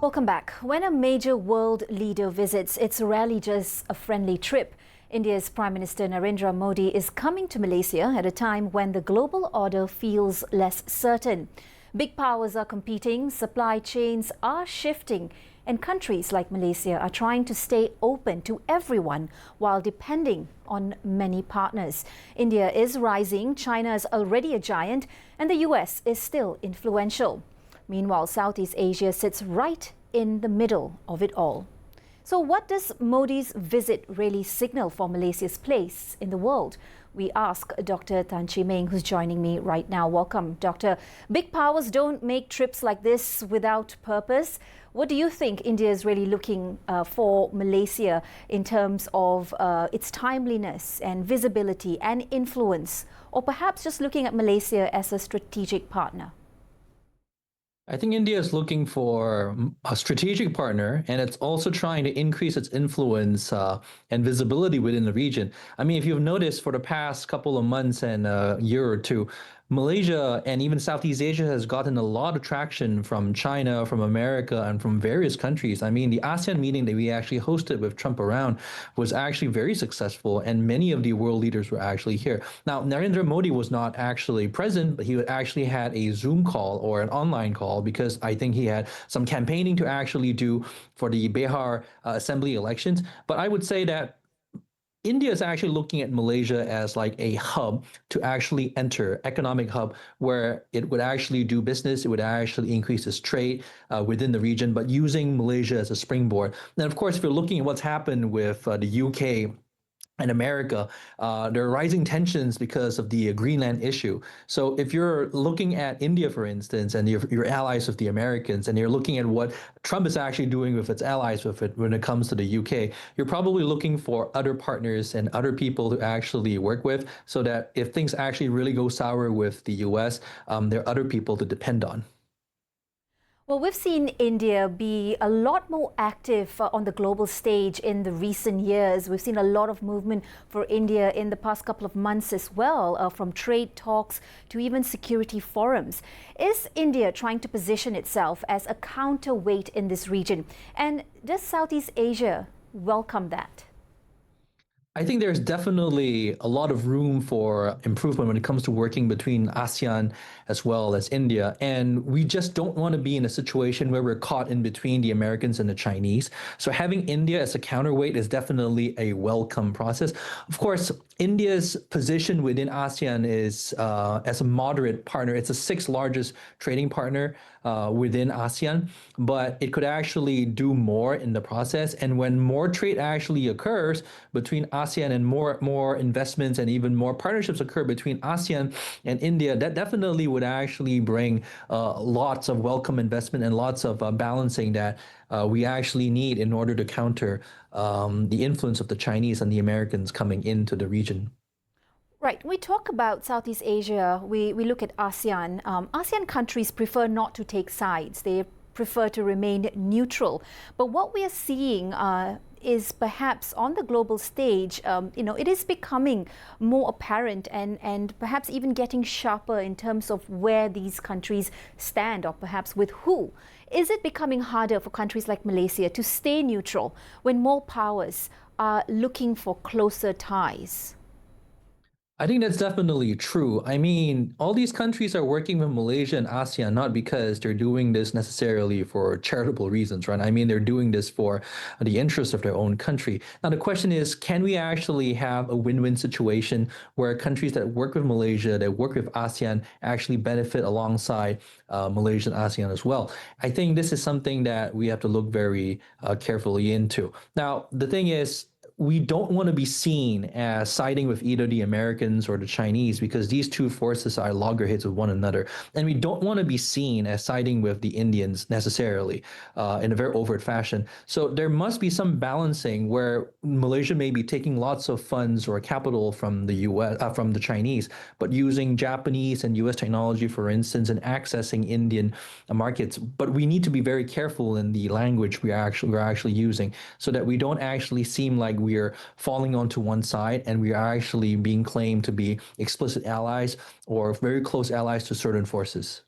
Welcome back. When a major world leader visits, it's rarely just a friendly trip. India's Prime Minister Narendra Modi is coming to Malaysia at a time when the global order feels less certain. Big powers are competing, supply chains are shifting, and countries like Malaysia are trying to stay open to everyone while depending on many partners. India is rising, China is already a giant, and the US is still influential. Meanwhile, Southeast Asia sits right in the middle of it all. So what does Modi's visit really signal for Malaysia's place in the world? We ask Dr. Tan Chee Meng, who's joining me right now. Welcome, Doctor. Big powers don't make trips like this without purpose. What do you think India is really looking for Malaysia in terms of its timeliness and visibility and influence, or perhaps just looking at Malaysia as a strategic partner? I think India is looking for a strategic partner, and it's also trying to increase its influence and visibility within the region. I mean, if you've noticed for the past couple of months and a year or two, Malaysia and even Southeast Asia has gotten a lot of traction from China, from America, and from various countries. I mean, the ASEAN meeting that we actually hosted with Trump around was actually very successful, and many of the world leaders were actually here. Now, Narendra Modi was not actually present, but he actually had a Zoom call or an online call because I think he had some campaigning to actually do for the Bihar assembly elections. But I would say that India is actually looking at Malaysia as like a hub to actually enter, economic hub, where it would actually do business, it would actually increase its trade within the region, but using Malaysia as a springboard. And of course, if you're looking at what's happened with the UK and America, there are rising tensions because of the Greenland issue. So if you're looking at India, for instance, and you're allies with the Americans, and you're looking at what Trump is actually doing with its allies with it when it comes to the UK, you're probably looking for other partners and other people to actually work with so that if things actually really go sour with the US, there are other people to depend on. Well, we've seen India be a lot more active on the global stage in the recent years. We've seen a lot of movement for India in the past couple of months as well, from trade talks to even security forums. Is India trying to position itself as a counterweight in this region? And does Southeast Asia welcome that? I think there's definitely a lot of room for improvement when it comes to working between ASEAN as well as India. And we just don't want to be in a situation where we're caught in between the Americans and the Chinese. So having India as a counterweight is definitely a welcome process. Of course, India's position within ASEAN is as a moderate partner. It's the sixth largest trading partner within ASEAN, but it could actually do more in the process. And when more trade actually occurs between ASEAN and more investments and even more partnerships occur between ASEAN and India, that definitely would actually bring lots of welcome investment and lots of balancing that we actually need in order to counter the influence of the Chinese and the Americans coming into the region. Right. We talk about Southeast Asia. We look at ASEAN. ASEAN countries prefer not to take sides. They prefer to remain neutral. But what we are seeing is perhaps on the global stage, it is becoming more apparent and perhaps even getting sharper in terms of where these countries stand or perhaps with who. Is it becoming harder for countries like Malaysia to stay neutral when more powers are looking for closer ties? I think that's definitely true. I mean, all these countries are working with Malaysia and ASEAN not because they're doing this necessarily for charitable reasons, right? I mean, they're doing this for the interest of their own country. Now, the question is, can we actually have a win-win situation where countries that work with Malaysia, that work with ASEAN, actually benefit alongside Malaysia and ASEAN as well? I think this is something that we have to look very carefully into. Now, the thing is, we don't want to be seen as siding with either the Americans or the Chinese because these two forces are loggerheads with one another. And we don't want to be seen as siding with the Indians necessarily in a very overt fashion. So there must be some balancing where Malaysia may be taking lots of funds or capital from the US, from the Chinese, but using Japanese and US technology, for instance, and accessing Indian markets. But we need to be very careful in the language we're actually using so that we don't actually seem like we are falling onto one side and we are actually being claimed to be explicit allies or very close allies to certain forces.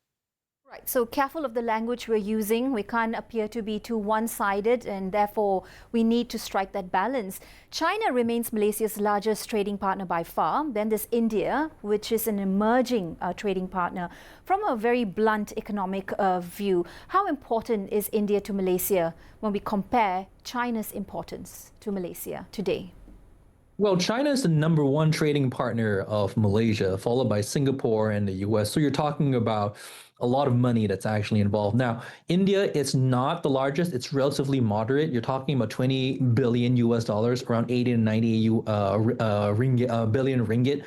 Right, so careful of the language we're using. We can't appear to be too one-sided, and therefore we need to strike that balance. China remains Malaysia's largest trading partner by far. Then there's India, which is an emerging trading partner. From a very blunt economic view, how important is India to Malaysia when we compare China's importance to Malaysia today? Well, China is the number one trading partner of Malaysia, followed by Singapore and the US. So you're talking about a lot of money that's actually involved. Now, India is not the largest. It's relatively moderate. You're talking about 20 billion US dollars, around 80 to 90 billion ringgit.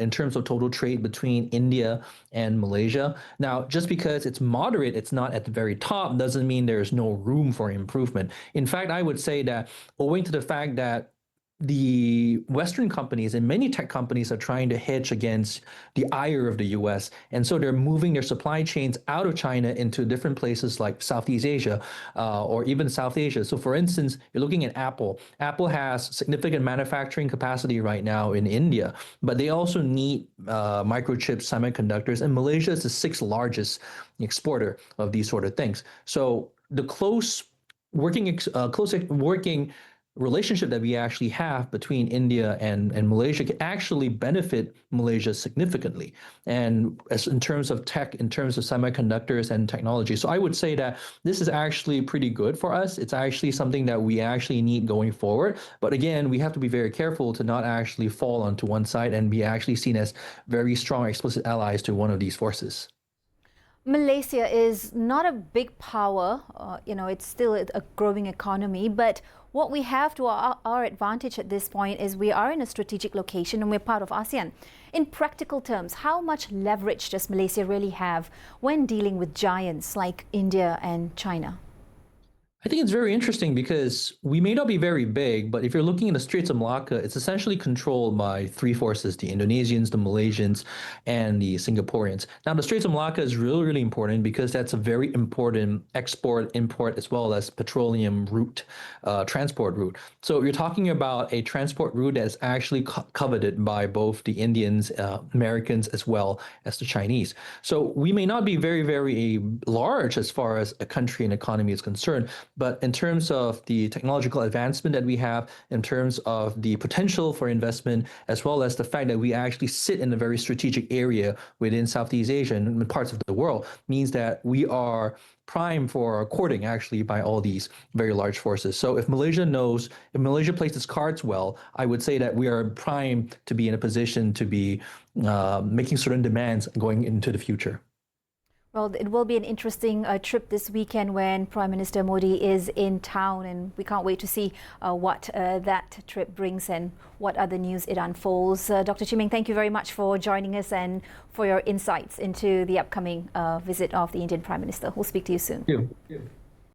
In terms of total trade between India and Malaysia. Now, just because it's moderate, it's not at the very top, doesn't mean there's no room for improvement. In fact, I would say that owing to the fact that the Western companies and many tech companies are trying to hedge against the ire of the US. And so they're moving their supply chains out of China into different places like Southeast Asia or even South Asia. So, for instance, you're looking at Apple. Apple has significant manufacturing capacity right now in India, but they also need microchips, semiconductors, and Malaysia is the sixth largest exporter of these sort of things. So, the close working relationship that we actually have between India and Malaysia can actually benefit Malaysia significantly. And as in terms of tech, in terms of semiconductors and technology. So I would say that this is actually pretty good for us. It's actually something that we actually need going forward. But again, we have to be very careful to not actually fall onto one side and be actually seen as very strong, explicit allies to one of these forces. Malaysia is not a big power, it's still a growing economy, but what we have to our advantage at this point is we are in a strategic location and we're part of ASEAN. In practical terms, how much leverage does Malaysia really have when dealing with giants like India and China? I think it's very interesting because we may not be very big, but if you're looking at the Straits of Malacca, it's essentially controlled by three forces, the Indonesians, the Malaysians, and the Singaporeans. Now, the Straits of Malacca is really, really important because that's a very important export, import, as well as petroleum route, transport route. So you're talking about a transport route that's actually coveted by both the Indians, Americans, as well as the Chinese. So we may not be very, very large as far as a country and economy is concerned, but in terms of the technological advancement that we have, in terms of the potential for investment, as well as the fact that we actually sit in a very strategic area within Southeast Asia and parts of the world, means that we are prime for courting actually by all these very large forces. So if Malaysia plays its cards well, I would say that we are prime to be in a position to be making certain demands going into the future. Well, it will be an interesting trip this weekend when Prime Minister Modi is in town, and we can't wait to see what that trip brings and what other news it unfolds. Dr. Chee Meng, thank you very much for joining us and for your insights into the upcoming visit of the Indian Prime Minister. We'll speak to you soon. Thank you.